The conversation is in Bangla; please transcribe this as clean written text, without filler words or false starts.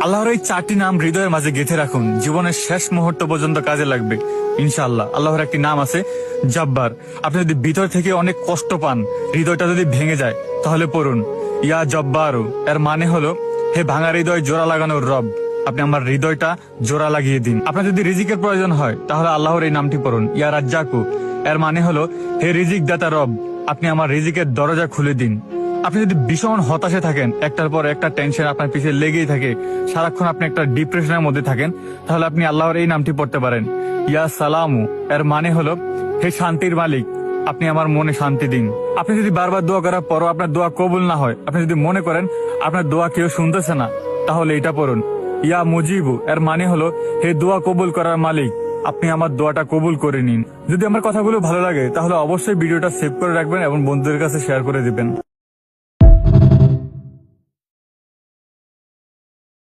আল্লাহর এই 4টি নাম হৃদয়ের মাঝে গেঁথে রাখুন, জীবনের শেষ মুহূর্ত পর্যন্ত কাজে লাগবে ইনশাআল্লাহ। আল্লাহর একটি নাম আছে জব্বার। আপনি যদি ভিতর থেকে অনেক কষ্ট পান, হৃদয়টা যদি ভেঙে যায়, তাহলে পড়ুন ইয়া জব্বারু। এর মানে হলো, হে ভাঙা হৃদয় জোড়া লাগানোর রব, আপনি আমার হৃদয়টা জোড়া লাগিয়ে দিন। আপনার যদি রিজিকের প্রয়োজন হয়, তাহলে আল্লাহর এই নামটি পড়ুন ইয়া রাজ্জাকু। এর মানে হলো, হে রিজিক দাতা রব, আপনি আমার রিজিকের দরজা খুলে দিন। আপনি যদি ভীষণ হতাশে থাকেন, একটার পর একটা টেনশন আপনার পিছিয়ে লেগেই থাকে, সারাক্ষণ আপনি একটা ডিপ্রেশনের মধ্যে থাকেন, তাহলে আপনি আল্লাহর এই নামটি পড়তে পারেন ইয়া সালামু। এর মানে হলো, হে শান্তির মালিক, আপনি আমার মনে শান্তি দিন। আপনি যদি বারবার দোয়া করার পরও আপনার দোয়া কবুল না হয়, আপনি যদি মনে করেন আপনার দোয়া কেউ শুনতেছে না, তাহলে এটা পড়ুন ইয়া মুজিবু। এর মানে হলো, হে দোয়া কবুল করার মালিক, আপনি আমার দোয়াটা কবুল করে নিন। যদি আমার কথাগুলো ভালো লাগে, তাহলে অবশ্যই ভিডিওটা সেভ করে রাখবেন এবং বন্ধুদের কাছে শেয়ার করে দিবেন।